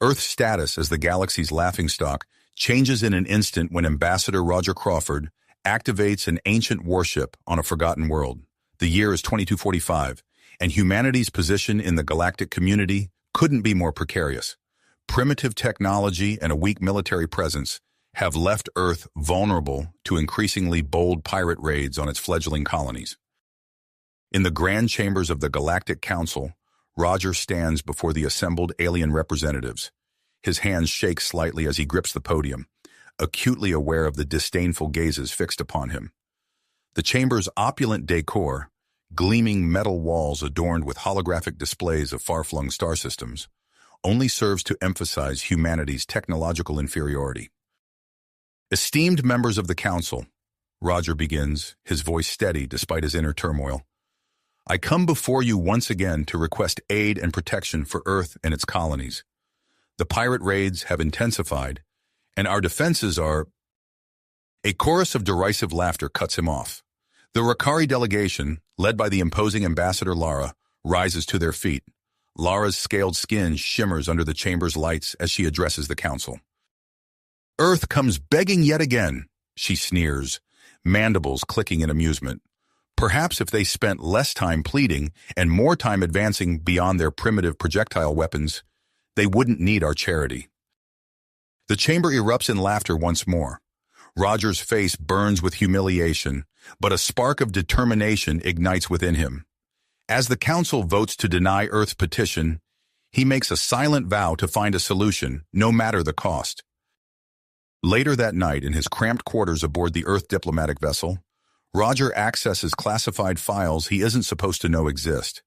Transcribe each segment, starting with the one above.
Earth's status as the galaxy's laughingstock changes in an instant when Ambassador Roger Crawford activates an ancient warship on a forgotten world. The year is 2245, and humanity's position in the galactic community couldn't be more precarious. Primitive technology and a weak military presence have left Earth vulnerable to increasingly bold pirate raids on its fledgling colonies. In the grand chambers of the Galactic Council, Roger stands before the assembled alien representatives. His hands shake slightly as he grips the podium, acutely aware of the disdainful gazes fixed upon him. The chamber's opulent decor, gleaming metal walls adorned with holographic displays of far-flung star systems, only serves to emphasize humanity's technological inferiority. Esteemed members of the Council, Roger begins, his voice steady despite his inner turmoil, I come before you once again to request aid and protection for Earth and its colonies. The pirate raids have intensified, and our defenses are... A chorus of derisive laughter cuts him off. The Rakari delegation, led by the imposing Ambassador Lara, rises to their feet. Lara's scaled skin shimmers under the chamber's lights as she addresses the council. Earth comes begging yet again, she sneers, mandibles clicking in amusement. Perhaps if they spent less time pleading and more time advancing beyond their primitive projectile weapons, they wouldn't need our charity. The chamber erupts in laughter once more. Roger's face burns with humiliation, but a spark of determination ignites within him. As the council votes to deny Earth's petition, he makes a silent vow to find a solution, no matter the cost. Later that night, in his cramped quarters aboard the Earth diplomatic vessel, Roger accesses classified files he isn't supposed to know exist.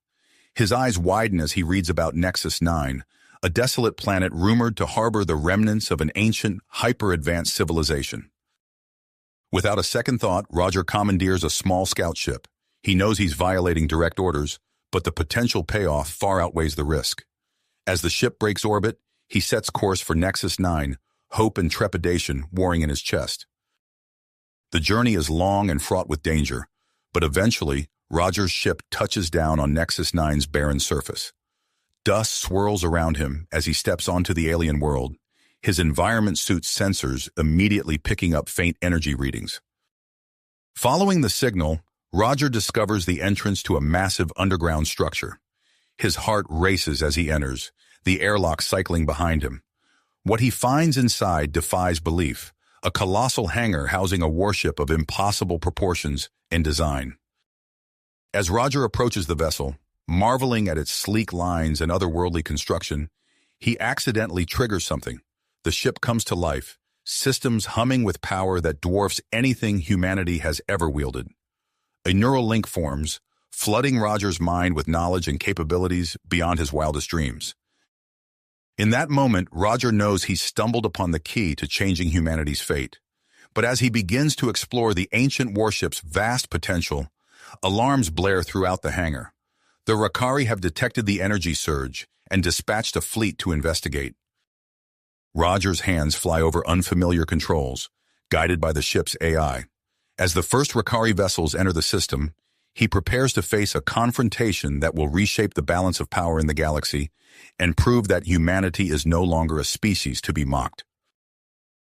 His eyes widen as he reads about Nexus 9, a desolate planet rumored to harbor the remnants of an ancient, hyper-advanced civilization. Without a second thought, Roger commandeers a small scout ship. He knows he's violating direct orders, but the potential payoff far outweighs the risk. As the ship breaks orbit, he sets course for Nexus 9, hope and trepidation warring in his chest. The journey is long and fraught with danger, but eventually, Roger's ship touches down on Nexus 9's barren surface. Dust swirls around him as he steps onto the alien world, his environment suit's sensors immediately picking up faint energy readings. Following the signal, Roger discovers the entrance to a massive underground structure. His heart races as he enters, the airlock cycling behind him. What he finds inside defies belief, a colossal hangar housing a warship of impossible proportions and design. As Roger approaches the vessel, marveling at its sleek lines and otherworldly construction, he accidentally triggers something. The ship comes to life, systems humming with power that dwarfs anything humanity has ever wielded. A neural link forms, flooding Roger's mind with knowledge and capabilities beyond his wildest dreams. In that moment, Roger knows he's stumbled upon the key to changing humanity's fate. But as he begins to explore the ancient warship's vast potential, alarms blare throughout the hangar. The Rakari have detected the energy surge and dispatched a fleet to investigate. Roger's hands fly over unfamiliar controls, guided by the ship's AI. As the first Rakari vessels enter the system, he prepares to face a confrontation that will reshape the balance of power in the galaxy and prove that humanity is no longer a species to be mocked.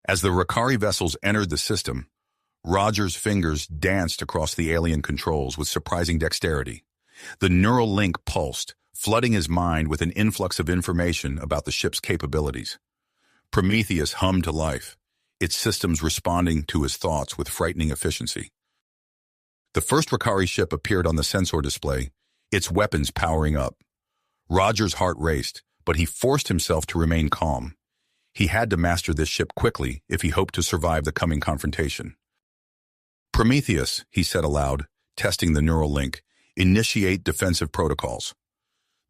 As the Rakari vessels entered the system, Roger's fingers danced across the alien controls with surprising dexterity. The neural link pulsed, flooding his mind with an influx of information about the ship's capabilities. Prometheus hummed to life, its systems responding to his thoughts with frightening efficiency. The first Rakari ship appeared on the sensor display, its weapons powering up. Roger's heart raced, but he forced himself to remain calm. He had to master this ship quickly if he hoped to survive the coming confrontation. Prometheus, he said aloud, testing the neural link, initiate defensive protocols.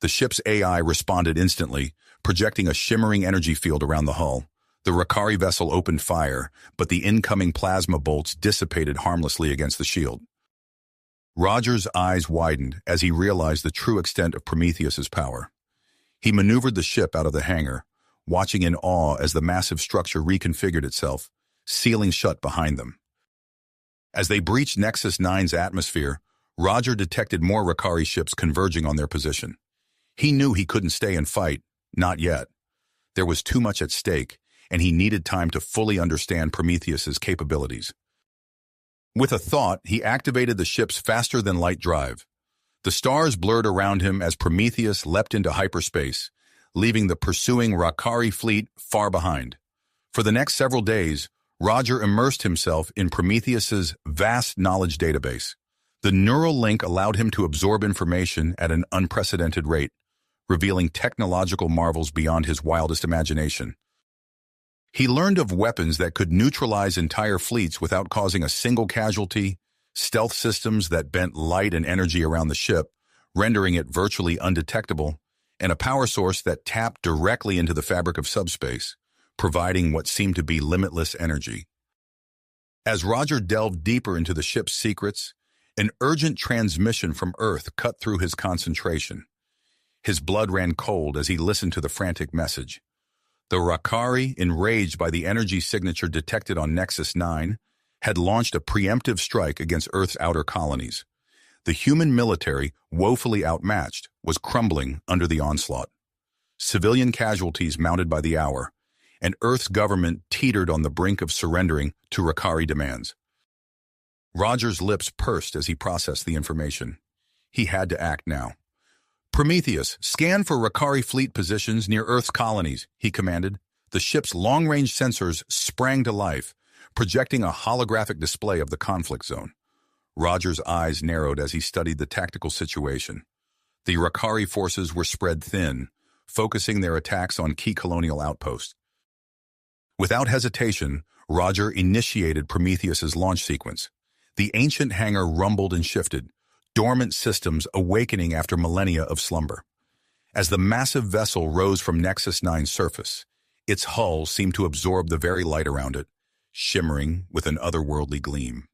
The ship's AI responded instantly, projecting a shimmering energy field around the hull. The Rakari vessel opened fire, but the incoming plasma bolts dissipated harmlessly against the shield. Roger's eyes widened as he realized the true extent of Prometheus's power. He maneuvered the ship out of the hangar, watching in awe as the massive structure reconfigured itself, sealing shut behind them. As they breached Nexus 9's atmosphere, Roger detected more Rakari ships converging on their position. He knew he couldn't stay and fight, not yet. There was too much at stake, and he needed time to fully understand Prometheus's capabilities. With a thought, he activated the ship's faster-than-light drive. The stars blurred around him as Prometheus leapt into hyperspace, leaving the pursuing Rakari fleet far behind. For the next several days, Roger immersed himself in Prometheus's vast knowledge database. The neural link allowed him to absorb information at an unprecedented rate, revealing technological marvels beyond his wildest imagination. He learned of weapons that could neutralize entire fleets without causing a single casualty, stealth systems that bent light and energy around the ship, rendering it virtually undetectable, and a power source that tapped directly into the fabric of subspace, providing what seemed to be limitless energy. As Roger delved deeper into the ship's secrets, an urgent transmission from Earth cut through his concentration. His blood ran cold as he listened to the frantic message. The Rakari, enraged by the energy signature detected on Nexus 9, had launched a preemptive strike against Earth's outer colonies. The human military, woefully outmatched, was crumbling under the onslaught. Civilian casualties mounted by the hour, and Earth's government teetered on the brink of surrendering to Rakari demands. Roger's lips pursed as he processed the information. He had to act now. "Prometheus, scan for Rakari fleet positions near Earth's colonies," he commanded. The ship's long-range sensors sprang to life, projecting a holographic display of the conflict zone. Roger's eyes narrowed as he studied the tactical situation. The Rakari forces were spread thin, focusing their attacks on key colonial outposts. Without hesitation, Roger initiated Prometheus's launch sequence. The ancient hangar rumbled and shifted, dormant systems awakening after millennia of slumber. As the massive vessel rose from Nexus 9's surface, its hull seemed to absorb the very light around it, shimmering with an otherworldly gleam.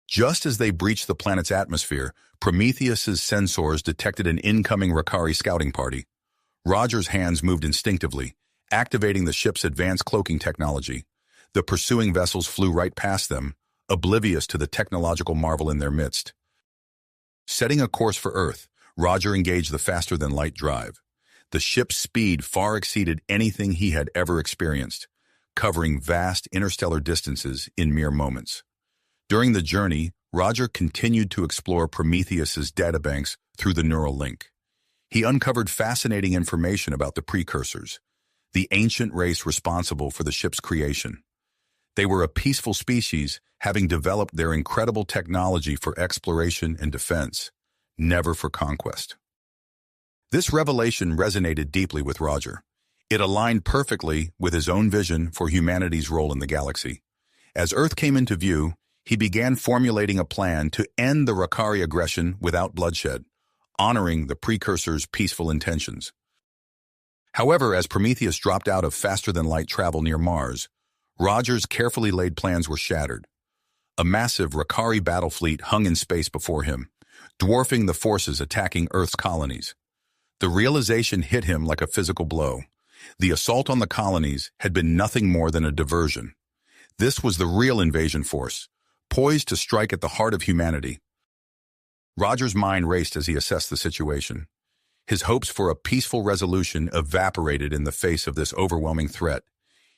Just as they breached the planet's atmosphere, Prometheus's sensors detected an incoming Rakari scouting party. Roger's hands moved instinctively, activating the ship's advanced cloaking technology. The pursuing vessels flew right past them, oblivious to the technological marvel in their midst. Setting a course for Earth, Roger engaged the faster-than-light drive. The ship's speed far exceeded anything he had ever experienced, covering vast interstellar distances in mere moments. During the journey, Roger continued to explore Prometheus's databanks through the neural link. He uncovered fascinating information about the precursors, the ancient race responsible for the ship's creation. They were a peaceful species, having developed their incredible technology for exploration and defense, never for conquest. This revelation resonated deeply with Roger. It aligned perfectly with his own vision for humanity's role in the galaxy. As Earth came into view, he began formulating a plan to end the Rakari aggression without bloodshed, honoring the precursors' peaceful intentions. However, as Prometheus dropped out of faster-than-light travel near Mars, Roger's carefully laid plans were shattered. A massive Rakari battle fleet hung in space before him, dwarfing the forces attacking Earth's colonies. The realization hit him like a physical blow. The assault on the colonies had been nothing more than a diversion. This was the real invasion force, poised to strike at the heart of humanity. Roger's mind raced as he assessed the situation. His hopes for a peaceful resolution evaporated in the face of this overwhelming threat.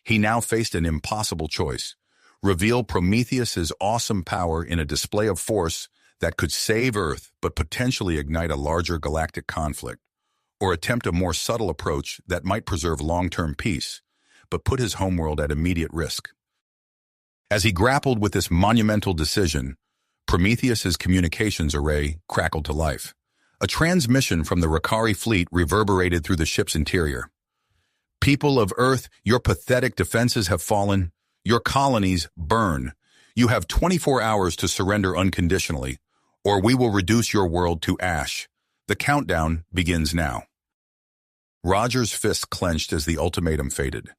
He now faced an impossible choice: reveal Prometheus's awesome power in a display of force that could save Earth but potentially ignite a larger galactic conflict, or attempt a more subtle approach that might preserve long-term peace, but put his homeworld at immediate risk. As he grappled with this monumental decision, Prometheus's communications array crackled to life. A transmission from the Rakari fleet reverberated through the ship's interior. "People of Earth, your pathetic defenses have fallen. Your colonies burn. You have 24 hours to surrender unconditionally, or we will reduce your world to ash. The countdown begins now." Roger's fists clenched as the ultimatum faded.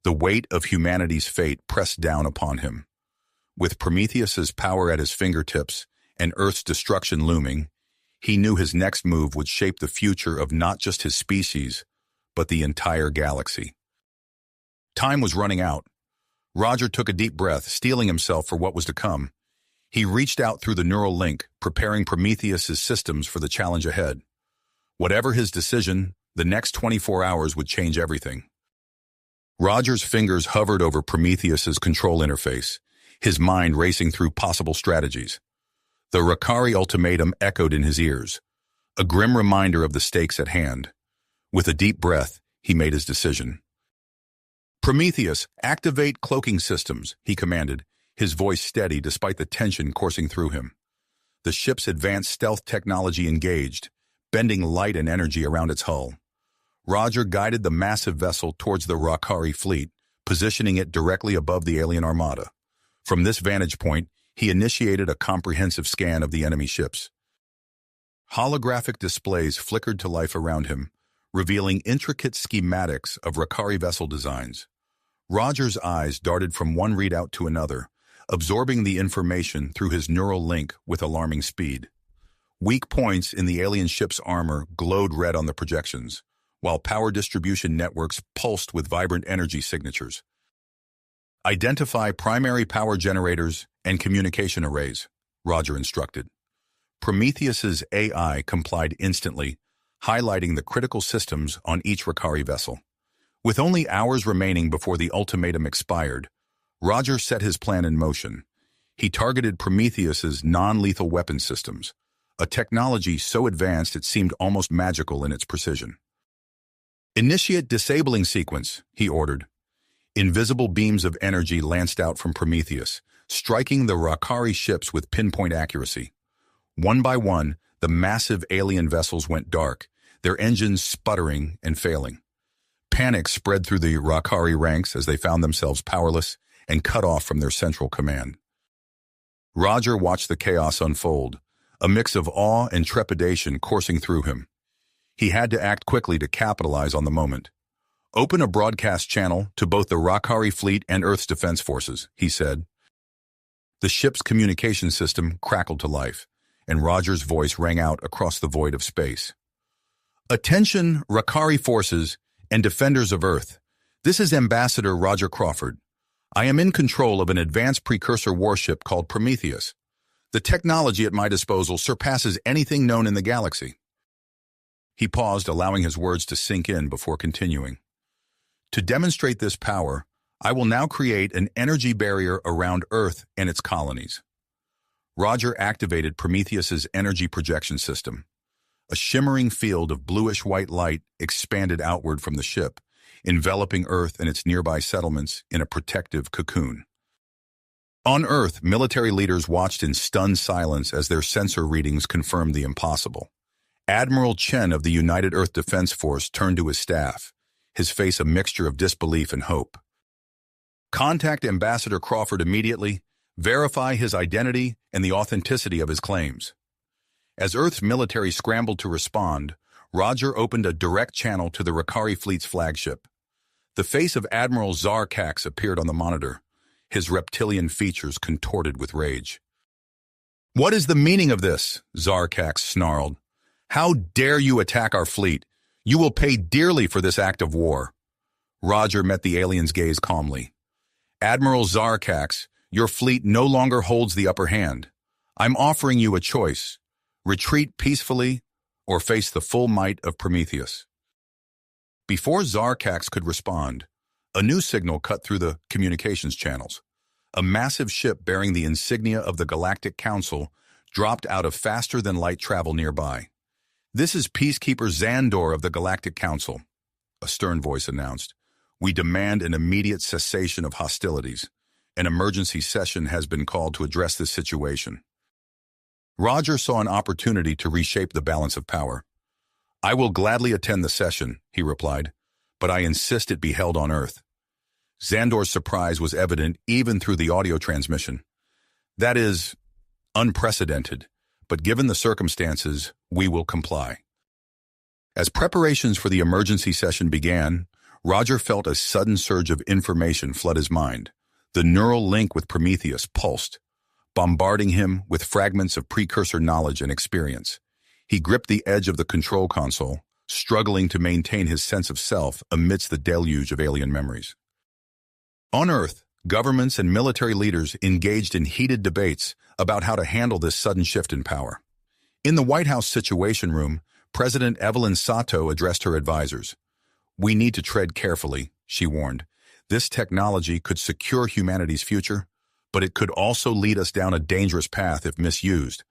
The weight of humanity's fate pressed down upon him. With Prometheus's power at his fingertips and Earth's destruction looming, he knew his next move would shape the future of not just his species, but the entire galaxy. Time was running out. Roger took a deep breath, steeling himself for what was to come. He reached out through the neural link, preparing Prometheus's systems for the challenge ahead. Whatever his decision, the next 24 hours would change everything. Roger's fingers hovered over Prometheus's control interface, his mind racing through possible strategies. The Rakari ultimatum echoed in his ears, a grim reminder of the stakes at hand. With a deep breath, he made his decision. "Prometheus, activate cloaking systems," he commanded, his voice steady despite the tension coursing through him. The ship's advanced stealth technology engaged, bending light and energy around its hull. Roger guided the massive vessel towards the Rakari fleet, positioning it directly above the alien armada. From this vantage point, he initiated a comprehensive scan of the enemy ships. Holographic displays flickered to life around him, revealing intricate schematics of Rakari vessel designs. Roger's eyes darted from one readout to another, absorbing the information through his neural link with alarming speed. Weak points in the alien ship's armor glowed red on the projections, while power distribution networks pulsed with vibrant energy signatures. "Identify primary power generators and communication arrays," Roger instructed. Prometheus's AI complied instantly, highlighting the critical systems on each Rakari vessel. With only hours remaining before the ultimatum expired, Roger set his plan in motion. He targeted Prometheus's non-lethal weapon systems, a technology so advanced it seemed almost magical in its precision. "Initiate disabling sequence," he ordered. Invisible beams of energy lanced out from Prometheus, striking the Rakari ships with pinpoint accuracy. One by one, the massive alien vessels went dark, their engines sputtering and failing. Panic spread through the Rakari ranks as they found themselves powerless and cut off from their central command. Roger watched the chaos unfold, a mix of awe and trepidation coursing through him. He had to act quickly to capitalize on the moment. "Open a broadcast channel to both the Rakari fleet and Earth's defense forces," he said. The ship's communication system crackled to life, and Roger's voice rang out across the void of space. "Attention, Rakari forces and defenders of Earth. This is Ambassador Roger Crawford. I am in control of an advanced precursor warship called Prometheus. The technology at my disposal surpasses anything known in the galaxy." He paused, allowing his words to sink in before continuing. "To demonstrate this power, I will now create an energy barrier around Earth and its colonies." Roger activated Prometheus's energy projection system. A shimmering field of bluish-white light expanded outward from the ship, enveloping Earth and its nearby settlements in a protective cocoon. On Earth, military leaders watched in stunned silence as their sensor readings confirmed the impossible. Admiral Chen of the United Earth Defense Force turned to his staff, his face a mixture of disbelief and hope. "Contact Ambassador Crawford immediately. Verify his identity and the authenticity of his claims." As Earth's military scrambled to respond, Roger opened a direct channel to the Rakari fleet's flagship. The face of Admiral Zarkax appeared on the monitor, his reptilian features contorted with rage. "What is the meaning of this?" Zarkax snarled. "How dare you attack our fleet? You will pay dearly for this act of war." Roger met the alien's gaze calmly. "Admiral Zarkax, your fleet no longer holds the upper hand. I'm offering you a choice. Retreat peacefully or face the full might of Prometheus." Before Zarkax could respond, a new signal cut through the communications channels. A massive ship bearing the insignia of the Galactic Council dropped out of faster-than-light travel nearby. "This is Peacekeeper Xandor of the Galactic Council," a stern voice announced. "We demand an immediate cessation of hostilities. An emergency session has been called to address this situation." Roger saw an opportunity to reshape the balance of power. "I will gladly attend the session," he replied, "but I insist it be held on Earth." Xandor's surprise was evident even through the audio transmission. "That is unprecedented, but given the circumstances, we will comply." As preparations for the emergency session began, Roger felt a sudden surge of information flood his mind. The neural link with Prometheus pulsed, bombarding him with fragments of precursor knowledge and experience. He gripped the edge of the control console, struggling to maintain his sense of self amidst the deluge of alien memories. On Earth, governments and military leaders engaged in heated debates about how to handle this sudden shift in power. In the White House Situation Room, President Evelyn Sato addressed her advisors. "We need to tread carefully," she warned. This technology could secure humanity's future, but it could also lead us down a dangerous path if misused.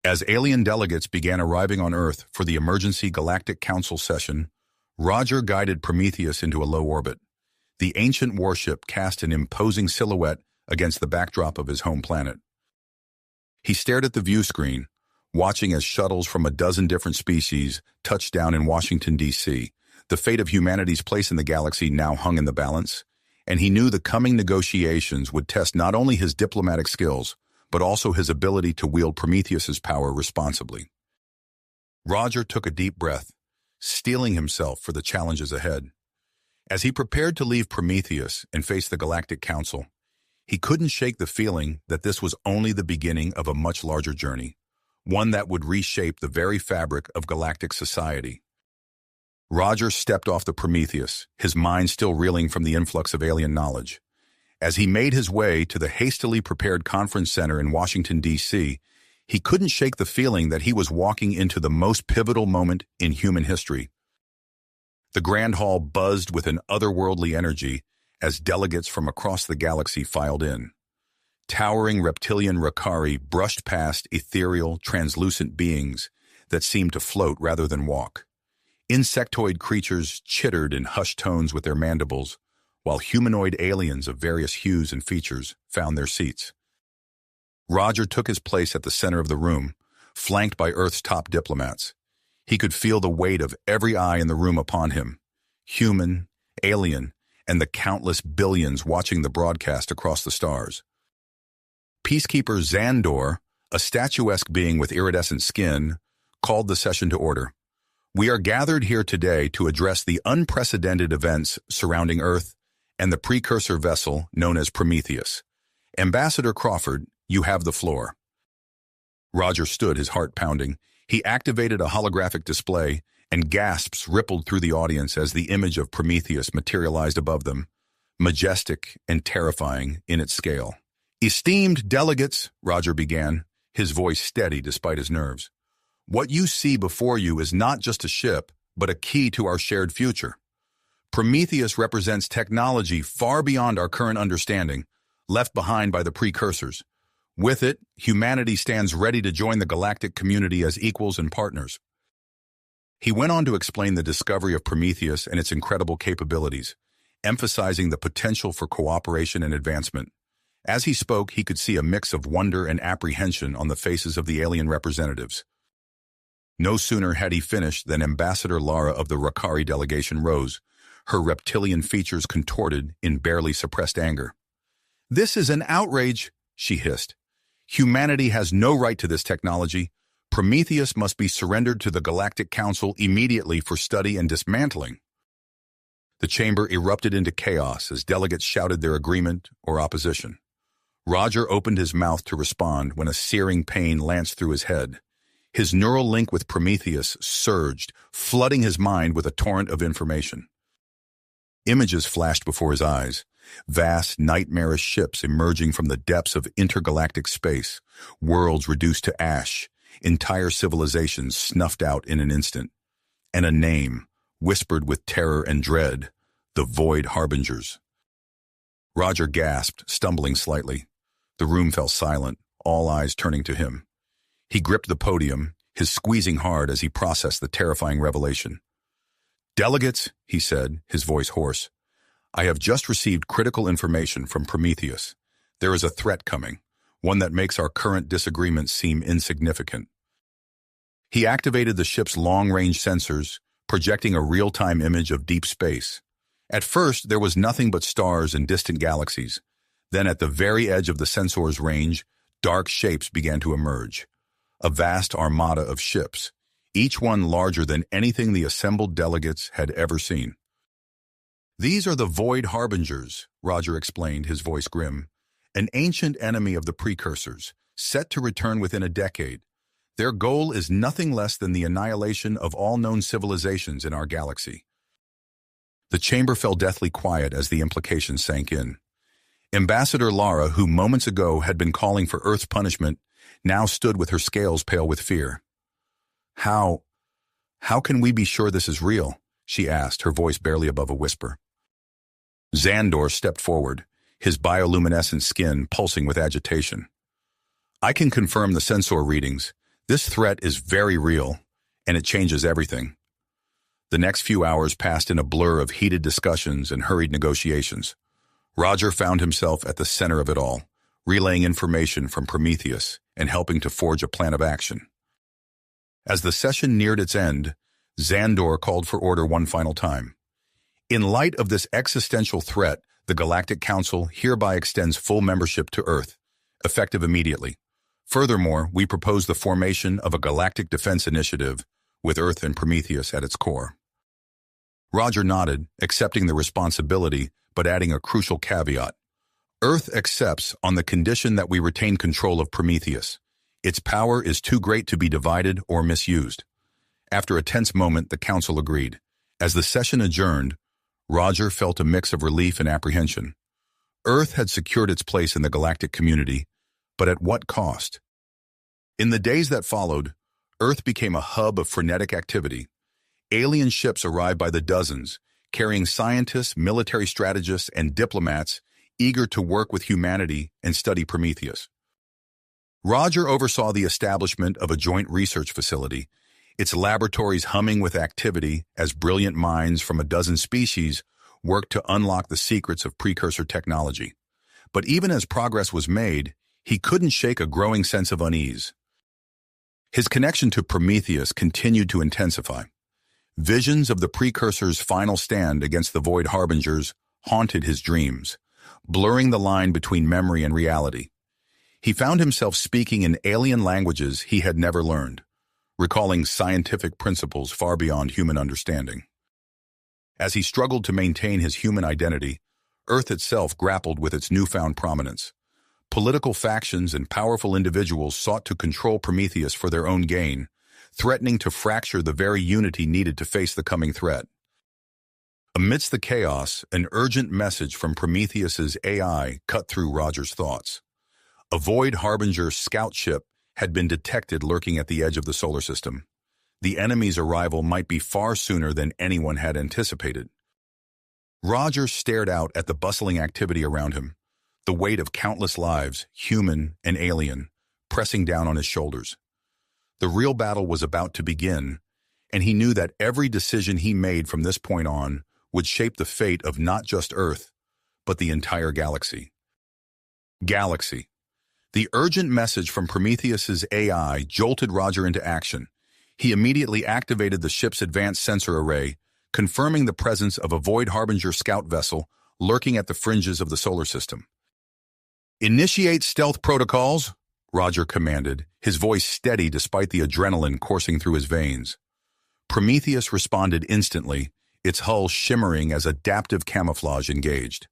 As alien delegates began arriving on Earth for the emergency Galactic Council session, Roger guided Prometheus into a low orbit. The ancient warship cast an imposing silhouette against the backdrop of his home planet. He stared at the view screen, watching as shuttles from a dozen different species touched down in Washington, D.C. The fate of humanity's place in the galaxy now hung in the balance, and he knew the coming negotiations would test not only his diplomatic skills, but also his ability to wield Prometheus's power responsibly. Roger took a deep breath, steeling himself for the challenges ahead. As he prepared to leave Prometheus and face the Galactic Council, he couldn't shake the feeling that this was only the beginning of a much larger journey, one that would reshape the very fabric of galactic society. Roger stepped off the Prometheus, his mind still reeling from the influx of alien knowledge. As he made his way to the hastily prepared conference center in Washington, D.C., he couldn't shake the feeling that he was walking into the most pivotal moment in human history. The Grand Hall buzzed with an otherworldly energy as delegates from across the galaxy filed in. Towering reptilian Rakari brushed past ethereal, translucent beings that seemed to float rather than walk. Insectoid creatures chittered in hushed tones with their mandibles, while humanoid aliens of various hues and features found their seats. Roger took his place at the center of the room, flanked by Earth's top diplomats. He could feel the weight of every eye in the room upon him, human, alien, and the countless billions watching the broadcast across the stars. Peacekeeper Xandor, a statuesque being with iridescent skin, called the session to order. We are gathered here today to address the unprecedented events surrounding Earth and the precursor vessel known as Prometheus. Ambassador Crawford, you have the floor. Roger stood, his heart pounding. He activated a holographic display, and gasps rippled through the audience as the image of Prometheus materialized above them, majestic and terrifying in its scale. Esteemed delegates, Roger began, his voice steady despite his nerves. What you see before you is not just a ship, but a key to our shared future. Prometheus represents technology far beyond our current understanding, left behind by the precursors. With it, humanity stands ready to join the galactic community as equals and partners. He went on to explain the discovery of Prometheus and its incredible capabilities, emphasizing the potential for cooperation and advancement. As he spoke, he could see a mix of wonder and apprehension on the faces of the alien representatives. No sooner had he finished than Ambassador Lara of the Rakari delegation rose, her reptilian features contorted in barely suppressed anger. This is an outrage, she hissed. Humanity has no right to this technology. Prometheus must be surrendered to the Galactic Council immediately for study and dismantling. The chamber erupted into chaos as delegates shouted their agreement or opposition. Roger opened his mouth to respond when a searing pain lanced through his head. His neural link with Prometheus surged, flooding his mind with a torrent of information. Images flashed before his eyes, vast, nightmarish ships emerging from the depths of intergalactic space, worlds reduced to ash, entire civilizations snuffed out in an instant, and a name, whispered with terror and dread, the Void Harbingers. Roger gasped, stumbling slightly. The room fell silent, all eyes turning to him. He gripped the podium, his squeezing hard as he processed the terrifying revelation. Delegates, he said, his voice hoarse, I have just received critical information from Prometheus. There is a threat coming, one that makes our current disagreements seem insignificant. He activated the ship's long-range sensors, projecting a real-time image of deep space. At first, there was nothing but stars and distant galaxies. Then at the very edge of the sensor's range, dark shapes began to emerge. A vast armada of ships, each one larger than anything the assembled delegates had ever seen. These are the Void Harbingers, Roger explained, his voice grim. An ancient enemy of the precursors, set to return within a decade. Their goal is nothing less than the annihilation of all known civilizations in our galaxy. The chamber fell deathly quiet as the implications sank in. Ambassador Lara, who moments ago had been calling for Earth's punishment, now stood with her scales pale with fear. How can we be sure this is real? She asked, her voice barely above a whisper. Xandor stepped forward, his bioluminescent skin pulsing with agitation. I can confirm the sensor readings. This threat is very real, and it changes everything. The next few hours passed in a blur of heated discussions and hurried negotiations. Roger found himself at the center of it all, relaying information from Prometheus and helping to forge a plan of action. As the session neared its end, Xandor called for order one final time. In light of this existential threat, the Galactic Council hereby extends full membership to Earth, effective immediately. Furthermore, we propose the formation of a Galactic Defense Initiative with Earth and Prometheus at its core. Roger nodded, accepting the responsibility, but adding a crucial caveat. Earth accepts on the condition that we retain control of Prometheus. Its power is too great to be divided or misused. After a tense moment, the Council agreed. As the session adjourned, Roger felt a mix of relief and apprehension. Earth had secured its place in the galactic community, but at what cost? In the days that followed, Earth became a hub of frenetic activity. Alien ships arrived by the dozens, carrying scientists, military strategists, and diplomats eager to work with humanity and study Prometheus. Roger oversaw the establishment of a joint research facility, its laboratories humming with activity as brilliant minds from a dozen species worked to unlock the secrets of precursor technology. But even as progress was made, he couldn't shake a growing sense of unease. His connection to Prometheus continued to intensify. Visions of the precursor's final stand against the Void Harbingers haunted his dreams, blurring the line between memory and reality. He found himself speaking in alien languages he had never learned, recalling scientific principles far beyond human understanding. As he struggled to maintain his human identity, Earth itself grappled with its newfound prominence. Political factions and powerful individuals sought to control Prometheus for their own gain, threatening to fracture the very unity needed to face the coming threat. Amidst the chaos, an urgent message from Prometheus's AI cut through Roger's thoughts. A Void Harbinger scout ship had been detected lurking at the edge of the solar system. The enemy's arrival might be far sooner than anyone had anticipated. Roger stared out at the bustling activity around him, the weight of countless lives, human and alien, pressing down on his shoulders. The real battle was about to begin, and he knew that every decision he made from this point on would shape the fate of not just Earth, but the entire galaxy. Galaxy. The urgent message from Prometheus's AI jolted Roger into action. He immediately activated the ship's advanced sensor array, confirming the presence of a Void Harbinger scout vessel lurking at the fringes of the solar system. "Initiate stealth protocols," Roger commanded, his voice steady despite the adrenaline coursing through his veins. Prometheus responded instantly, its hull shimmering as adaptive camouflage engaged.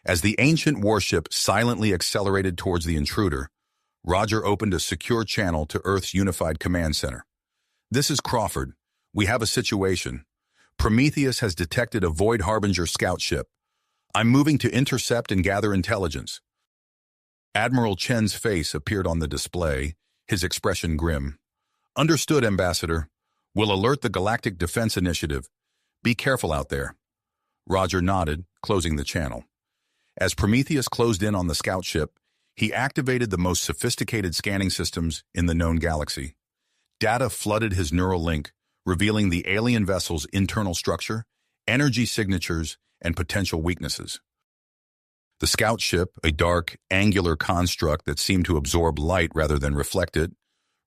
As the ancient warship silently accelerated towards the intruder, Roger opened a secure channel to Earth's unified command center. "This is Crawford. We have a situation. Prometheus has detected a Void Harbinger scout ship. I'm moving to intercept and gather intelligence." Admiral Chen's face appeared on the display, his expression grim. "Understood, Ambassador. We'll alert the Galactic Defense Initiative. Be careful out there." Roger nodded, closing the channel. As Prometheus closed in on the scout ship, he activated the most sophisticated scanning systems in the known galaxy. Data flooded his neural link, revealing the alien vessel's internal structure, energy signatures, and potential weaknesses. The scout ship, a dark, angular construct that seemed to absorb light rather than reflect it,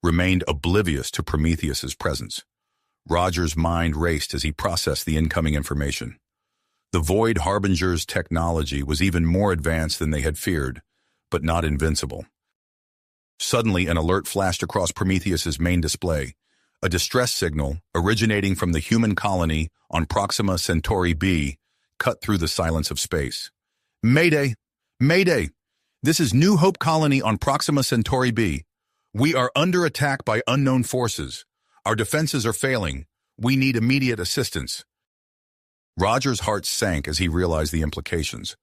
remained oblivious to Prometheus's presence. Roger's mind raced as he processed the incoming information. The Void Harbinger's technology was even more advanced than they had feared, but not invincible. Suddenly, an alert flashed across Prometheus's main display, a distress signal originating from the human colony on Proxima Centauri b cut through the silence of space. "Mayday! Mayday! This is New Hope Colony on Proxima Centauri b. We are under attack by unknown forces. Our defenses are failing. We need immediate assistance." Roger's heart sank as he realized the implications.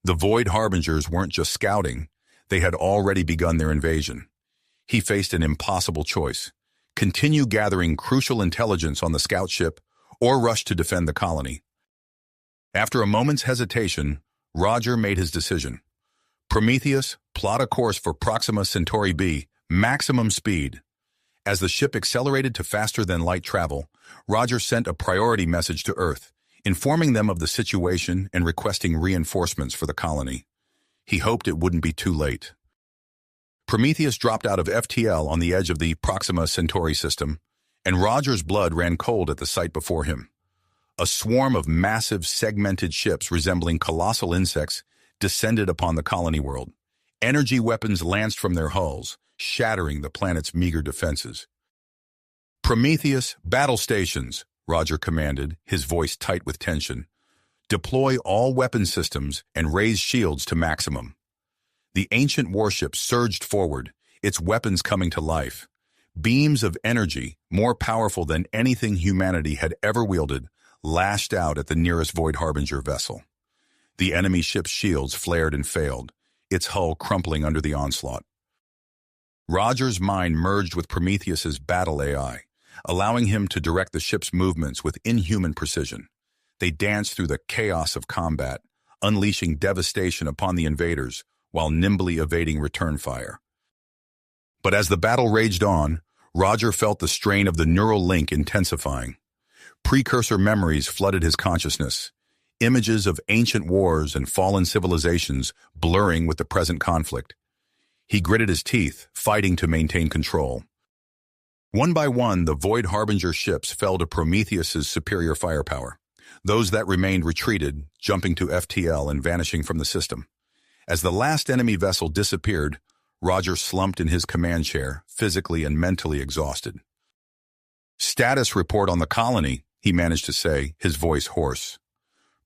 The Void Harbingers weren't just scouting, they had already begun their invasion. He faced an impossible choice: continue gathering crucial intelligence on the scout ship or rush to defend the colony. After a moment's hesitation, Roger made his decision. Prometheus, plot a course for Proxima Centauri B, maximum speed. As the ship accelerated to faster-than-light travel, Roger sent a priority message to Earth, informing them of the situation and requesting reinforcements for the colony. He hoped it wouldn't be too late. Prometheus dropped out of FTL on the edge of the Proxima Centauri system, and Roger's blood ran cold at the sight before him. A swarm of massive, segmented ships resembling colossal insects descended upon the colony world. Energy weapons lanced from their hulls, shattering the planet's meager defenses. Prometheus, battle stations, Roger commanded, his voice tight with tension. Deploy all weapon systems and raise shields to maximum. The ancient warship surged forward, its weapons coming to life. Beams of energy, more powerful than anything humanity had ever wielded, lashed out at the nearest Void Harbinger vessel. The enemy ship's shields flared and failed, its hull crumpling under the onslaught. Roger's mind merged with Prometheus's battle AI, allowing him to direct the ship's movements with inhuman precision. They danced through the chaos of combat, unleashing devastation upon the invaders while nimbly evading return fire. But as the battle raged on, Roger felt the strain of the neural link intensifying. Precursor memories flooded his consciousness, images of ancient wars and fallen civilizations blurring with the present conflict. He gritted his teeth, fighting to maintain control. One by one, the Void Harbinger ships fell to Prometheus's superior firepower. Those that remained retreated, jumping to FTL and vanishing from the system. As the last enemy vessel disappeared, Roger slumped in his command chair, physically and mentally exhausted. "Status report on the colony," he managed to say, his voice hoarse.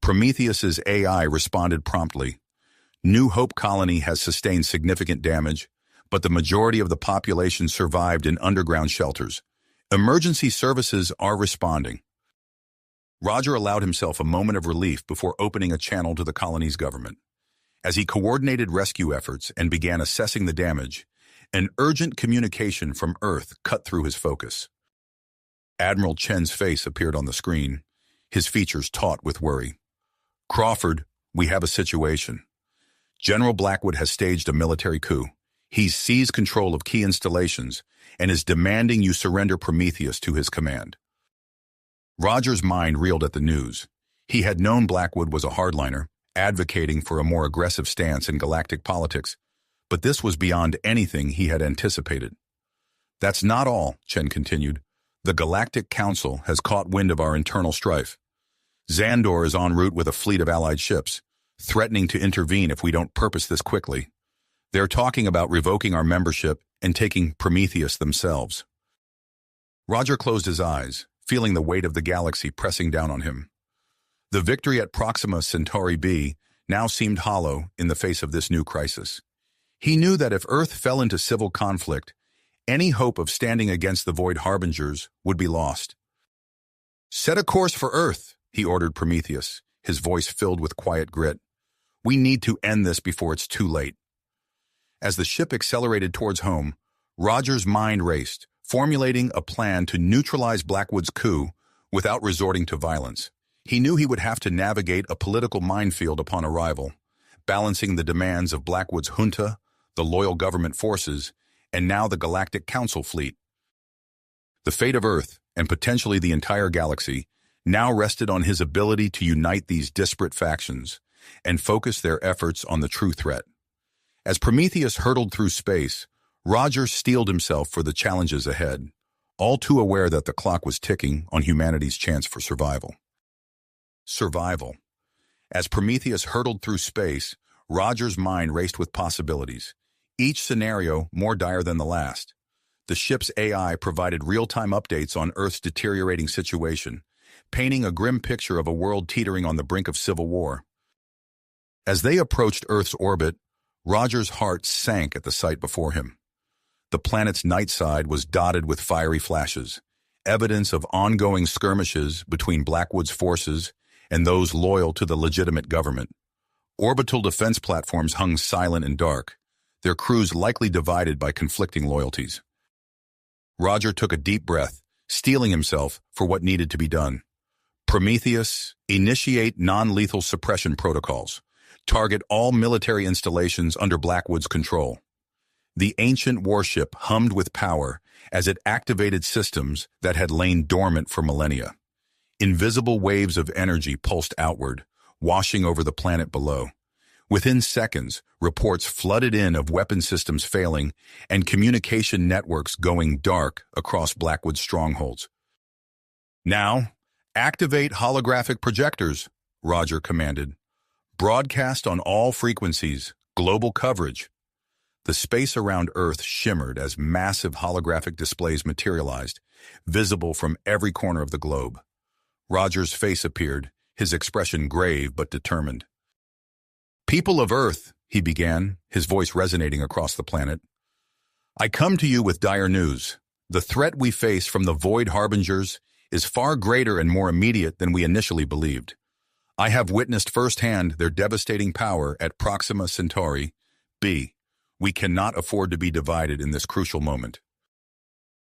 Prometheus's AI responded promptly. New Hope Colony has sustained significant damage, but the majority of the population survived in underground shelters. Emergency services are responding. Roger allowed himself a moment of relief before opening a channel to the colony's government. As he coordinated rescue efforts and began assessing the damage, an urgent communication from Earth cut through his focus. Admiral Chen's face appeared on the screen, his features taut with worry. "Crawford, we have a situation. General Blackwood has staged a military coup. He's seized control of key installations and is demanding you surrender Prometheus to his command." Roger's mind reeled at the news. He had known Blackwood was a hardliner, advocating for a more aggressive stance in galactic politics, but this was beyond anything he had anticipated. "That's not all," Chen continued. "The Galactic Council has caught wind of our internal strife. Xandor is en route with a fleet of allied ships, threatening to intervene if we don't purpose this quickly. They're talking about revoking our membership and taking Prometheus themselves." Roger closed his eyes, feeling the weight of the galaxy pressing down on him. The victory at Proxima Centauri B now seemed hollow in the face of this new crisis. He knew that if Earth fell into civil conflict, any hope of standing against the Void Harbingers would be lost. "Set a course for Earth," he ordered Prometheus, his voice filled with quiet grit. "We need to end this before it's too late." As the ship accelerated towards home, Roger's mind raced, formulating a plan to neutralize Blackwood's coup without resorting to violence. He knew he would have to navigate a political minefield upon arrival, balancing the demands of Blackwood's junta, the loyal government forces, and now the Galactic Council fleet. The fate of Earth, and potentially the entire galaxy, now rested on his ability to unite these disparate factions and focus their efforts on the true threat. As Prometheus hurtled through space, Roger steeled himself for the challenges ahead, all too aware that the clock was ticking on humanity's chance for survival. Survival. As Prometheus hurtled through space, Roger's mind raced with possibilities, each scenario more dire than the last. The ship's AI provided real-time updates on Earth's deteriorating situation, painting a grim picture of a world teetering on the brink of civil war. As they approached Earth's orbit, Roger's heart sank at the sight before him. The planet's night side was dotted with fiery flashes, evidence of ongoing skirmishes between Blackwood's forces and those loyal to the legitimate government. Orbital defense platforms hung silent and dark, their crews likely divided by conflicting loyalties. Roger took a deep breath, steeling himself for what needed to be done. "Prometheus, initiate non-lethal suppression protocols. Target all military installations under Blackwood's control. The ancient warship hummed with power as it activated systems that had lain dormant for millennia. Invisible waves of energy pulsed outward, washing over the planet below. Within seconds, reports flooded in of weapon systems failing and communication networks going dark across Blackwood's strongholds. "Now, activate holographic projectors," Roger commanded. "Broadcast on all frequencies, global coverage." The space around Earth shimmered as massive holographic displays materialized, visible from every corner of the globe. Roger's face appeared, his expression grave but determined. "People of Earth," he began, his voice resonating across the planet, "I come to you with dire news. The threat we face from the Void Harbingers is far greater and more immediate than we initially believed. I have witnessed firsthand their devastating power at Proxima Centauri b. We cannot afford to be divided in this crucial moment."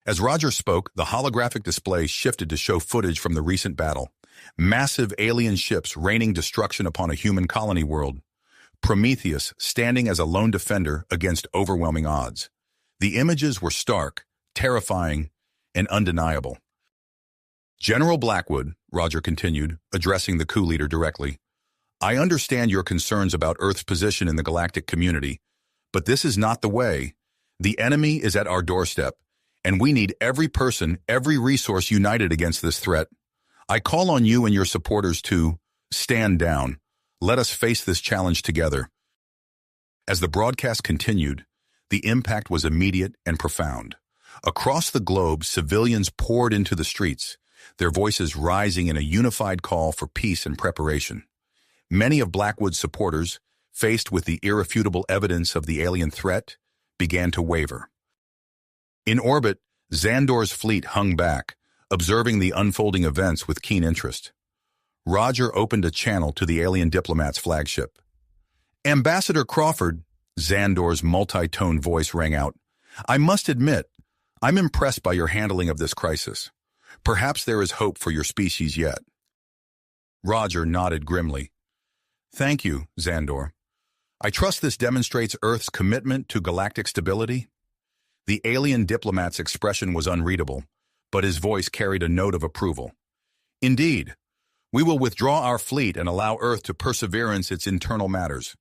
As Roger spoke, the holographic display shifted to show footage from the recent battle. Massive alien ships raining destruction upon a human colony world. Prometheus standing as a lone defender against overwhelming odds. The images were stark, terrifying, and undeniable. "General Blackwood," Roger continued, addressing the coup leader directly, "I understand your concerns about Earth's position in the galactic community, but this is not the way. The enemy is at our doorstep, and we need every person, every resource united against this threat. I call on you and your supporters to stand down. Let us face this challenge together." As the broadcast continued, the impact was immediate and profound. Across the globe, civilians poured into the streets, their voices rising in a unified call for peace and preparation. Many of Blackwood's supporters, faced with the irrefutable evidence of the alien threat, began to waver. In orbit, Xandor's fleet hung back, observing the unfolding events with keen interest. Roger opened a channel to the alien diplomat's flagship. "Ambassador Crawford," Xandor's multi-tone voice rang out, "I must admit, I'm impressed by your handling of this crisis. Perhaps there is hope for your species yet." Roger nodded grimly. "Thank you, Xandor. I trust this demonstrates Earth's commitment to galactic stability." The alien diplomat's expression was unreadable, but his voice carried a note of approval. "Indeed, we will withdraw our fleet and allow Earth to perseverance its internal matters.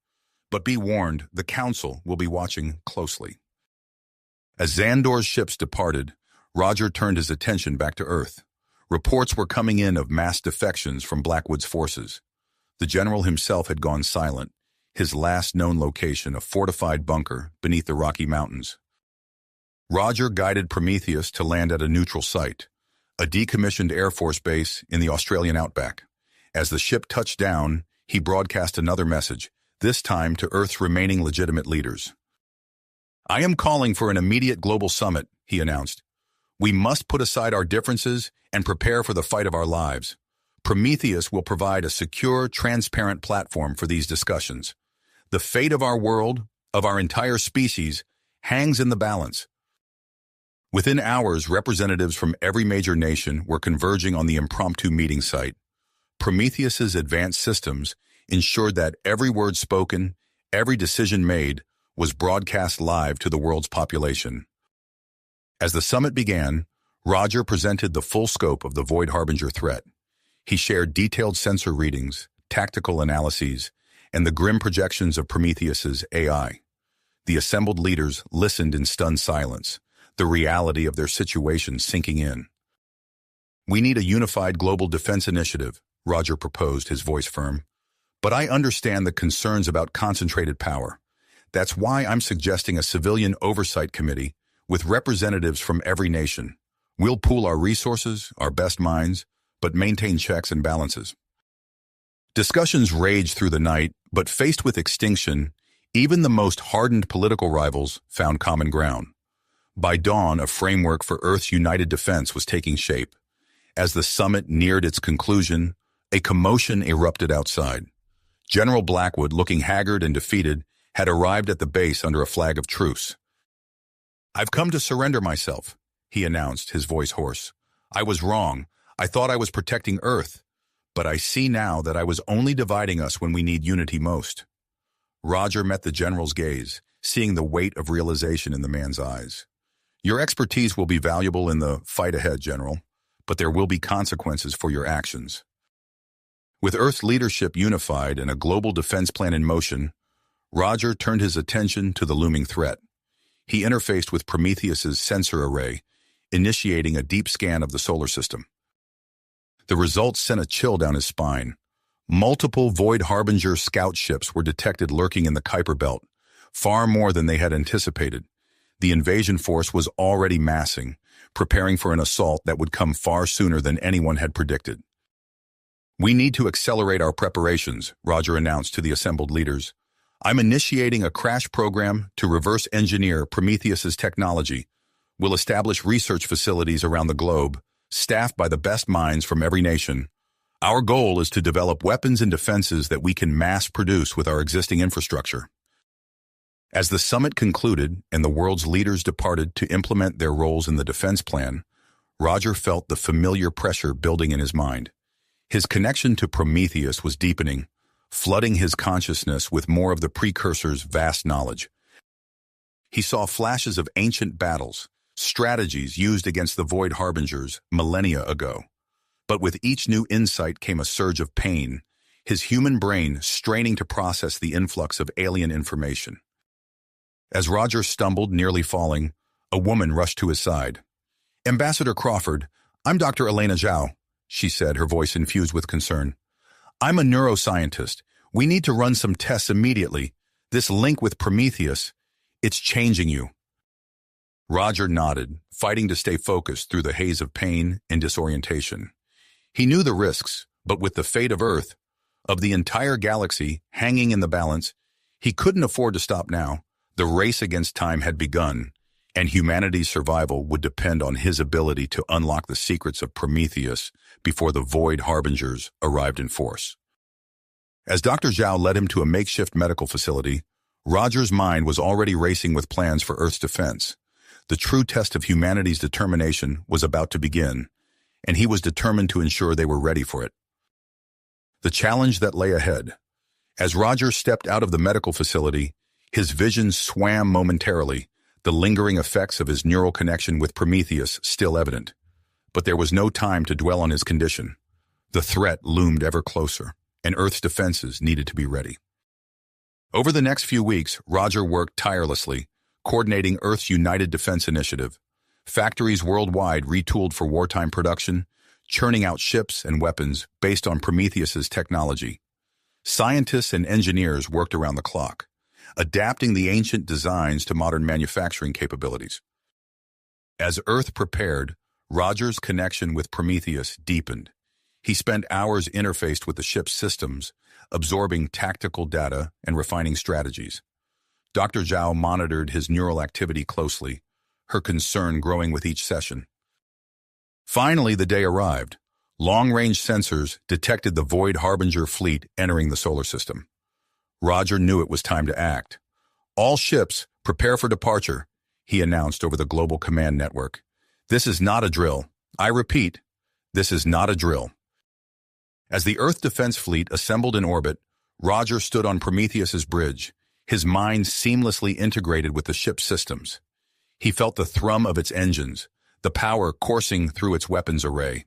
But be warned, the Council will be watching closely." As Xandor's ships departed, Roger turned his attention back to Earth. Reports were coming in of mass defections from Blackwood's forces. The general himself had gone silent, his last known location a fortified bunker beneath the Rocky Mountains. Roger guided Prometheus to land at a neutral site, a decommissioned Air Force base in the Australian outback. As the ship touched down, he broadcast another message, this time to Earth's remaining legitimate leaders. "I am calling for an immediate global summit," he announced. "We must put aside our differences and prepare for the fight of our lives. Prometheus will provide a secure, transparent platform for these discussions. The fate of our world, of our entire species, hangs in the balance." Within hours, representatives from every major nation were converging on the impromptu meeting site. Prometheus's advanced systems ensured that every word spoken, every decision made, was broadcast live to the world's population. As the summit began, Roger presented the full scope of the Void Harbinger threat. He shared detailed sensor readings, tactical analyses, and the grim projections of Prometheus's AI. The assembled leaders listened in stunned silence, the reality of their situation sinking in. "We need a unified global defense initiative," Roger proposed, his voice firm. "But I understand the concerns about concentrated power. That's why I'm suggesting a civilian oversight committee with representatives from every nation. We'll pool our resources, our best minds, but maintain checks and balances." Discussions raged through the night, but faced with extinction, even the most hardened political rivals found common ground. By dawn, a framework for Earth's united defense was taking shape. As the summit neared its conclusion, a commotion erupted outside. General Blackwood, looking haggard and defeated, had arrived at the base under a flag of truce. "I've come to surrender myself," he announced, his voice hoarse. "I was wrong. I thought I was protecting Earth. But I see now that I was only dividing us when we need unity most. Roger met the general's gaze, seeing the weight of realization in the man's eyes. Your expertise will be valuable in the fight ahead, General, but there will be consequences for your actions. With Earth's leadership unified and a global defense plan in motion, Roger turned his attention to the looming threat. He interfaced with Prometheus's sensor array, initiating a deep scan of the solar system. The results sent a chill down his spine. Multiple Void Harbinger scout ships were detected lurking in the Kuiper Belt, far more than they had anticipated. The invasion force was already massing, preparing for an assault that would come far sooner than anyone had predicted. We need to accelerate our preparations, Roger announced to the assembled leaders. I'm initiating a crash program to reverse engineer Prometheus's technology. We'll establish research facilities around the globe, staffed by the best minds from every nation. Our goal is to develop weapons and defenses that we can mass produce with our existing infrastructure. As the summit concluded and the world's leaders departed to implement their roles in the defense plan, Roger felt the familiar pressure building in his mind. His connection to Prometheus was deepening, flooding his consciousness with more of the precursor's vast knowledge. He saw flashes of ancient battles, strategies used against the Void Harbingers millennia ago. But with each new insight came a surge of pain, his human brain straining to process the influx of alien information. As Roger stumbled, nearly falling, a woman rushed to his side. "Ambassador Crawford, I'm Dr. Elena Zhao," she said, her voice infused with concern. "I'm a neuroscientist. We need to run some tests immediately. This link with Prometheus, it's changing you." Roger nodded, fighting to stay focused through the haze of pain and disorientation. He knew the risks, but with the fate of Earth, of the entire galaxy, hanging in the balance, he couldn't afford to stop now. The race against time had begun, and humanity's survival would depend on his ability to unlock the secrets of Prometheus before the Void Harbingers arrived in force. As Dr. Zhao led him to a makeshift medical facility, Roger's mind was already racing with plans for Earth's defense. The true test of humanity's determination was about to begin, and he was determined to ensure they were ready for it. The challenge that lay ahead. As Roger stepped out of the medical facility, his vision swam momentarily, the lingering effects of his neural connection with Prometheus still evident. But there was no time to dwell on his condition. The threat loomed ever closer, and Earth's defenses needed to be ready. Over the next few weeks, Roger worked tirelessly, coordinating Earth's United Defense Initiative. Factories worldwide retooled for wartime production, churning out ships and weapons based on Prometheus's technology. Scientists and engineers worked around the clock, adapting the ancient designs to modern manufacturing capabilities. As Earth prepared, Roger's connection with Prometheus deepened. He spent hours interfaced with the ship's systems, absorbing tactical data and refining strategies. Dr. Zhao monitored his neural activity closely, her concern growing with each session. Finally, the day arrived. Long-range sensors detected the Void Harbinger fleet entering the solar system. Roger knew it was time to act. "All ships, prepare for departure," he announced over the global command network. "This is not a drill. I repeat, this is not a drill." As the Earth Defense Fleet assembled in orbit, Roger stood on Prometheus's bridge, his mind seamlessly integrated with the ship's systems. He felt the thrum of its engines, the power coursing through its weapons array.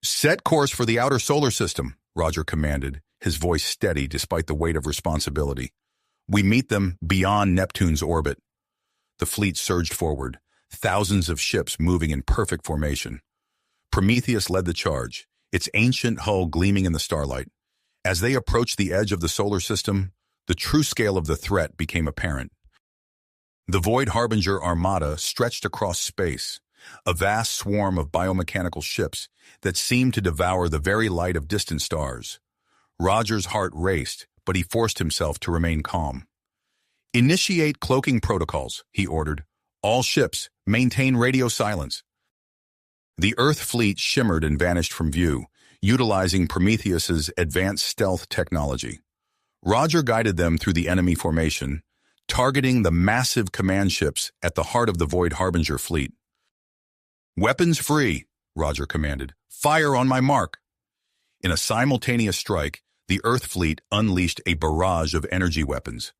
"Set course for the outer solar system," Roger commanded, his voice steady despite the weight of responsibility. "We meet them beyond Neptune's orbit." The fleet surged forward, thousands of ships moving in perfect formation. Prometheus led the charge, its ancient hull gleaming in the starlight. As they approached the edge of the solar system, the true scale of the threat became apparent. The Void Harbinger armada stretched across space, a vast swarm of biomechanical ships that seemed to devour the very light of distant stars. Roger's heart raced, but he forced himself to remain calm. "Initiate cloaking protocols," he ordered. "All ships, maintain radio silence." The Earth fleet shimmered and vanished from view, utilizing Prometheus's advanced stealth technology. Roger guided them through the enemy formation, targeting the massive command ships at the heart of the Void Harbinger fleet. "Weapons free," Roger commanded. "Fire on my mark." In a simultaneous strike, the Earth fleet unleashed a barrage of energy weapons.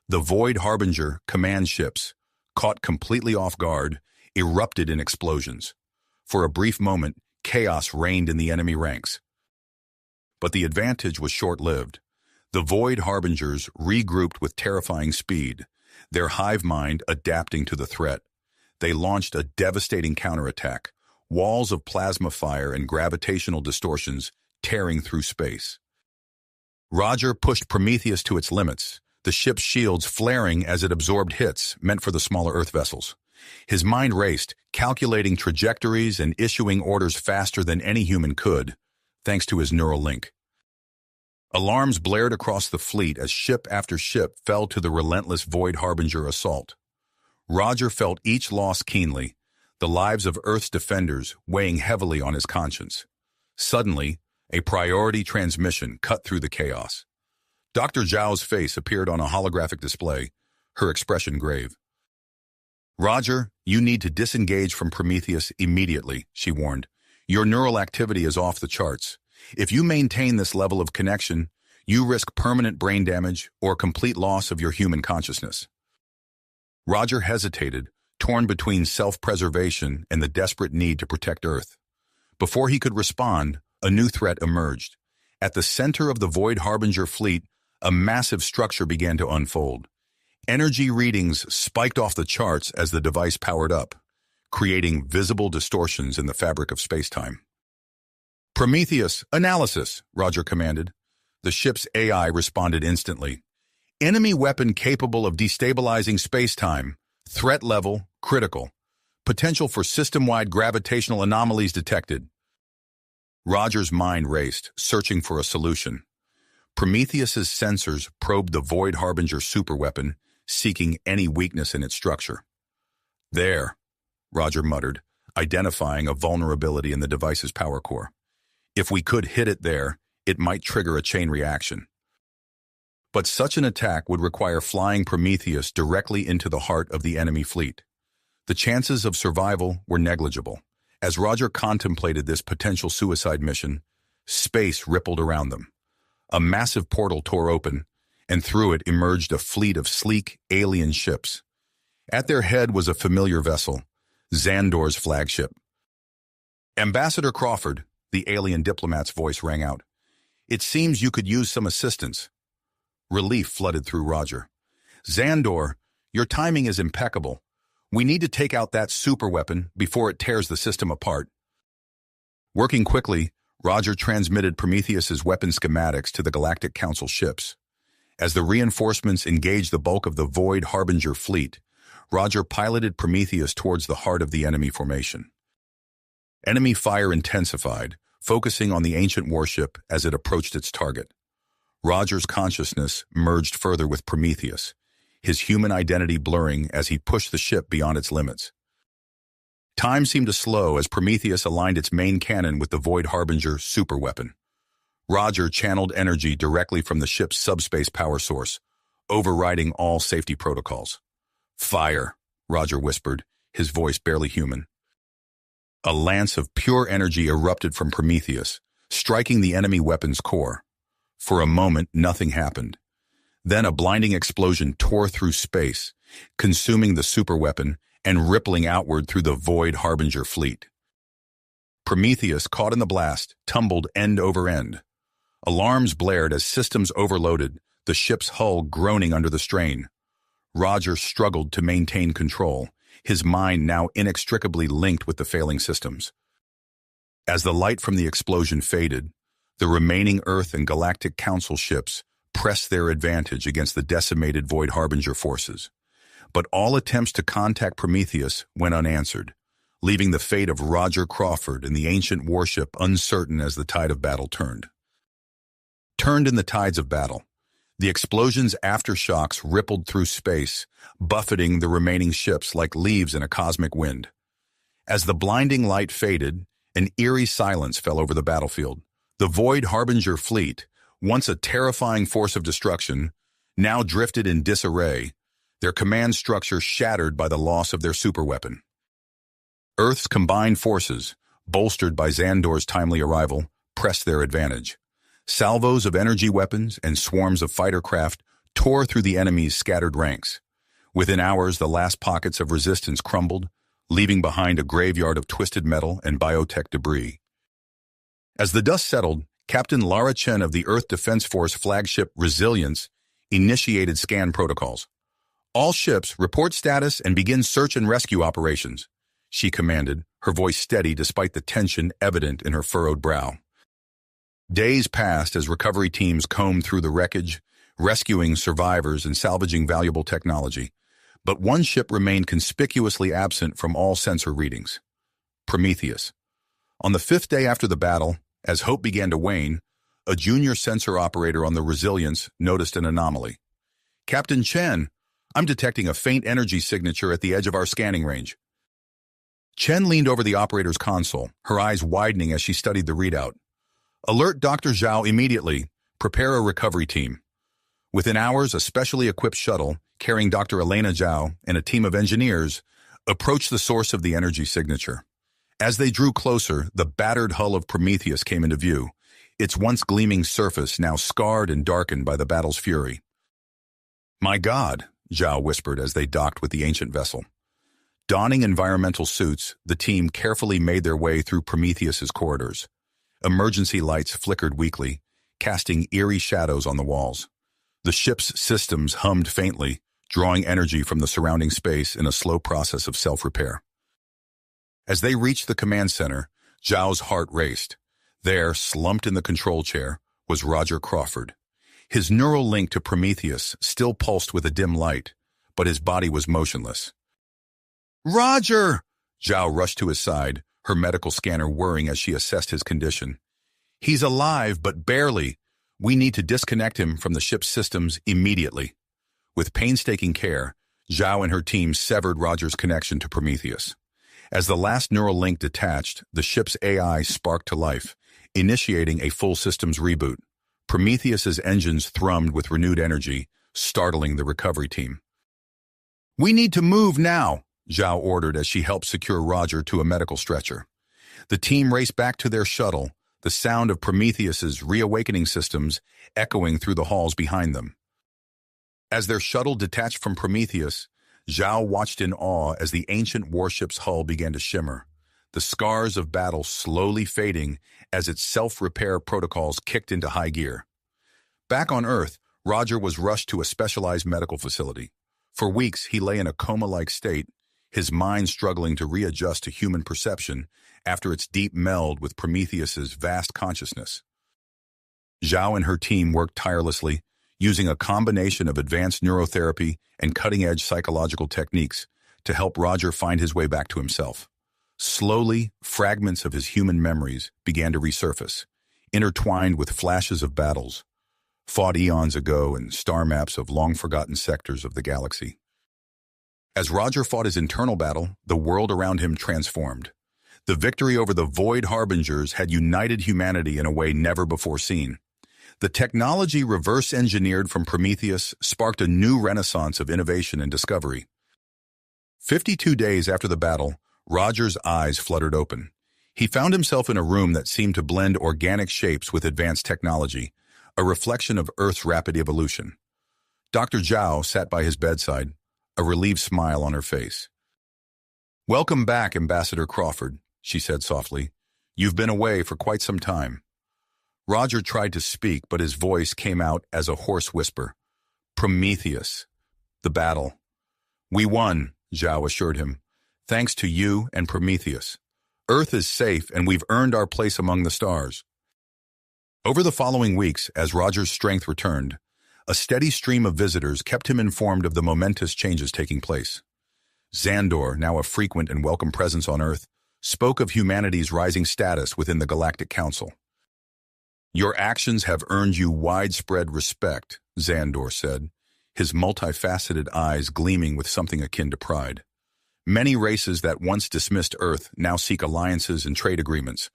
The Void Harbinger command ships, caught completely off guard, erupted in explosions. For a brief moment, chaos reigned in the enemy ranks. But the advantage was short-lived. The Void Harbingers regrouped with terrifying speed, their hive mind adapting to the threat. They launched a devastating counterattack, walls of plasma fire and gravitational distortions tearing through space. Roger pushed Prometheus to its limits, the ship's shields flaring as it absorbed hits meant for the smaller Earth vessels. His mind raced, calculating trajectories and issuing orders faster than any human could, thanks to his neural link. Alarms blared across the fleet as ship after ship fell to the relentless Void Harbinger assault. Roger felt each loss keenly, the lives of Earth's defenders weighing heavily on his conscience. Suddenly, a priority transmission cut through the chaos. Dr. Zhao's face appeared on a holographic display, her expression grave. "Roger, you need to disengage from Prometheus immediately," she warned. "Your neural activity is off the charts. If you maintain this level of connection, you risk permanent brain damage or complete loss of your human consciousness." Roger hesitated, torn between self-preservation and the desperate need to protect Earth. Before he could respond, a new threat emerged. At the center of the Void Harbinger fleet, a massive structure began to unfold. Energy readings spiked off the charts as the device powered up, creating visible distortions in the fabric of space-time. "Prometheus, analysis," Roger commanded. The ship's AI responded instantly. "Enemy weapon capable of destabilizing space-time. Threat level, critical. Potential for system-wide gravitational anomalies detected." Roger's mind raced, searching for a solution. Prometheus's sensors probed the Void Harbinger superweapon, seeking any weakness in its structure. "There," Roger muttered, identifying a vulnerability in the device's power core. "If we could hit it there, it might trigger a chain reaction." But such an attack would require flying Prometheus directly into the heart of the enemy fleet. The chances of survival were negligible. As Roger contemplated this potential suicide mission, space rippled around them. A massive portal tore open, and through it emerged a fleet of sleek, alien ships. At their head was a familiar vessel, Xandor's flagship. "Ambassador Crawford," the alien diplomat's voice rang out. "It seems you could use some assistance." Relief flooded through Roger. "Xandor, your timing is impeccable. We need to take out that superweapon before it tears the system apart." Working quickly, Roger transmitted Prometheus's weapon schematics to the Galactic Council ships. As the reinforcements engaged the bulk of the Void Harbinger fleet, Roger piloted Prometheus towards the heart of the enemy formation. Enemy fire intensified, focusing on the ancient warship as it approached its target. Roger's consciousness merged further with Prometheus, his human identity blurring as he pushed the ship beyond its limits. Time seemed to slow as Prometheus aligned its main cannon with the Void Harbinger superweapon. Roger channeled energy directly from the ship's subspace power source, overriding all safety protocols. "Fire," Roger whispered, his voice barely human. A lance of pure energy erupted from Prometheus, striking the enemy weapon's core. For a moment, nothing happened. Then a blinding explosion tore through space, consuming the superweapon and rippling outward through the Void Harbinger fleet. Prometheus, caught in the blast, tumbled end over end. Alarms blared as systems overloaded, the ship's hull groaning under the strain. Roger struggled to maintain control, his mind now inextricably linked with the failing systems. As the light from the explosion faded, the remaining Earth and Galactic Council ships pressed their advantage against the decimated Void Harbinger forces. But all attempts to contact Prometheus went unanswered, leaving the fate of Roger Crawford and the ancient warship uncertain as the tide of battle turned. In the tides of battle, the explosion's aftershocks rippled through space, buffeting the remaining ships like leaves in a cosmic wind. As the blinding light faded, an eerie silence fell over the battlefield. The Void Harbinger fleet, once a terrifying force of destruction, now drifted in disarray, their command structure shattered by the loss of their superweapon. Earth's combined forces, bolstered by Xandor's timely arrival, pressed their advantage. Salvos of energy weapons and swarms of fighter craft tore through the enemy's scattered ranks. Within hours, the last pockets of resistance crumbled, leaving behind a graveyard of twisted metal and biotech debris. As the dust settled, Captain Lara Chen of the Earth Defense Force flagship Resilience initiated scan protocols. "All ships, report status and begin search and rescue operations," she commanded, her voice steady despite the tension evident in her furrowed brow. Days passed as recovery teams combed through the wreckage, rescuing survivors and salvaging valuable technology. But one ship remained conspicuously absent from all sensor readings: Prometheus. On the 5th day after the battle, as hope began to wane, a junior sensor operator on the Resilience noticed an anomaly. "Captain Chen, I'm detecting a faint energy signature at the edge of our scanning range." Chen leaned over the operator's console, her eyes widening as she studied the readout. "Alert Dr. Zhao immediately. Prepare a recovery team." Within hours, a specially equipped shuttle, carrying Dr. Elena Zhao and a team of engineers, approached the source of the energy signature. As they drew closer, the battered hull of Prometheus came into view, its once gleaming surface now scarred and darkened by the battle's fury. "My God," Zhao whispered as they docked with the ancient vessel. Donning environmental suits, the team carefully made their way through Prometheus's corridors. Emergency lights flickered weakly, casting eerie shadows on the walls. The ship's systems hummed faintly, drawing energy from the surrounding space in a slow process of self-repair. As they reached the command center, Zhao's heart raced. There, slumped in the control chair, was Roger Crawford. His neural link to Prometheus still pulsed with a dim light, but his body was motionless. "Roger!" Zhao rushed to his side, her medical scanner whirring as she assessed his condition. "He's alive, but barely. We need to disconnect him from the ship's systems immediately." With painstaking care, Zhao and her team severed Roger's connection to Prometheus. As the last neural link detached, the ship's AI sparked to life, initiating a full systems reboot. Prometheus's engines thrummed with renewed energy, startling the recovery team. "We need to move now," Zhao ordered as she helped secure Roger to a medical stretcher. The team raced back to their shuttle, the sound of Prometheus's reawakening systems echoing through the halls behind them. As their shuttle detached from Prometheus, Zhao watched in awe as the ancient warship's hull began to shimmer, the scars of battle slowly fading as its self-repair protocols kicked into high gear. Back on Earth, Roger was rushed to a specialized medical facility. For weeks, he lay in a coma-like state, his mind struggling to readjust to human perception after its deep meld with Prometheus's vast consciousness. Zhao and her team worked tirelessly, using a combination of advanced neurotherapy and cutting-edge psychological techniques to help Roger find his way back to himself. Slowly, fragments of his human memories began to resurface, intertwined with flashes of battles, fought eons ago and star maps of long-forgotten sectors of the galaxy. As Roger fought his internal battle, the world around him transformed. The victory over the Void Harbingers had united humanity in a way never before seen. The technology reverse-engineered from Prometheus sparked a new renaissance of innovation and discovery. 52 days after the battle, Roger's eyes fluttered open. He found himself in a room that seemed to blend organic shapes with advanced technology, a reflection of Earth's rapid evolution. Dr. Zhao sat by his bedside, a relieved smile on her face. "Welcome back, Ambassador Crawford," she said softly. "You've been away for quite some time." Roger tried to speak, but his voice came out as a hoarse whisper. "Prometheus. The battle. We won," Zhao assured him. "Thanks to you and Prometheus. Earth is safe, and we've earned our place among the stars." Over the following weeks, as Roger's strength returned, a steady stream of visitors kept him informed of the momentous changes taking place. Xandor, now a frequent and welcome presence on Earth, spoke of humanity's rising status within the Galactic Council. "Your actions have earned you widespread respect," Xandor said, his multifaceted eyes gleaming with something akin to pride. "Many races that once dismissed Earth now seek alliances and trade agreements."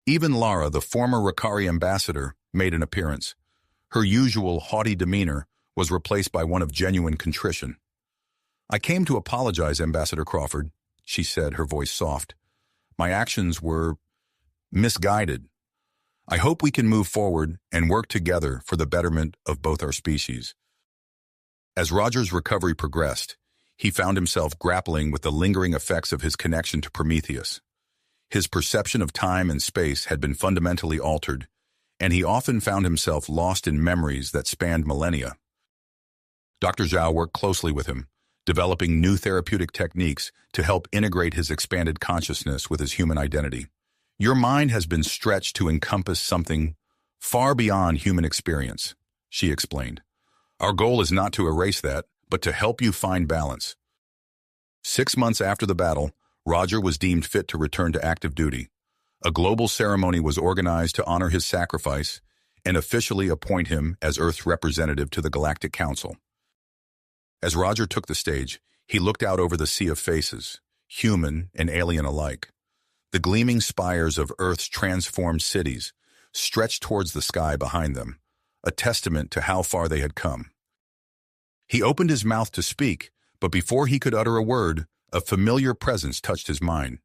Even Lara, the former Rakari ambassador, made an appearance. Her usual haughty demeanor was replaced by one of genuine contrition. "I came to apologize, Ambassador Crawford," she said, her voice soft. "My actions were misguided. I hope we can move forward and work together for the betterment of both our species. As Roger's recovery progressed, he found himself grappling with the lingering effects of his connection to Prometheus. His perception of time and space had been fundamentally altered, and he often found himself lost in memories that spanned millennia. Dr. Zhao worked closely with him, developing new therapeutic techniques to help integrate his expanded consciousness with his human identity. Your mind has been stretched to encompass something far beyond human experience, she explained. Our goal is not to erase that, but to help you find balance. 6 months after the battle, Roger was deemed fit to return to active duty. A global ceremony was organized to honor his sacrifice and officially appoint him as Earth's representative to the Galactic Council. As Roger took the stage, he looked out over the sea of faces, human and alien alike. The gleaming spires of Earth's transformed cities stretched towards the sky behind them, a testament to how far they had come. He opened his mouth to speak, but before he could utter a word, a familiar presence touched his mind.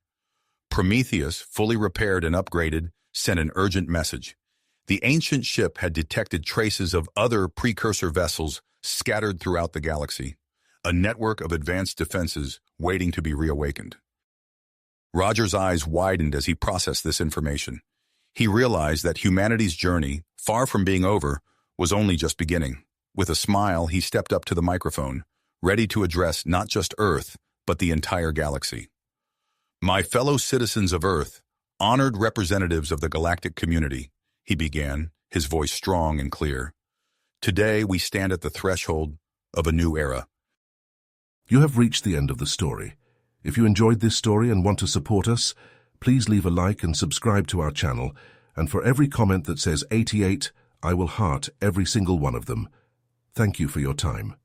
Prometheus, fully repaired and upgraded, sent an urgent message. The ancient ship had detected traces of other precursor vessels scattered throughout the galaxy, a network of advanced defenses waiting to be reawakened. Roger's eyes widened as he processed this information. He realized that humanity's journey, far from being over, was only just beginning. With a smile, he stepped up to the microphone, ready to address not just Earth, but the entire galaxy. My fellow citizens of Earth, honored representatives of the galactic community, he began, his voice strong and clear. Today we stand at the threshold of a new era. You have reached the end of the story. If you enjoyed this story and want to support us, please leave a like and subscribe to our channel, and for every comment that says 88, I will heart every single one of them. Thank you for your time.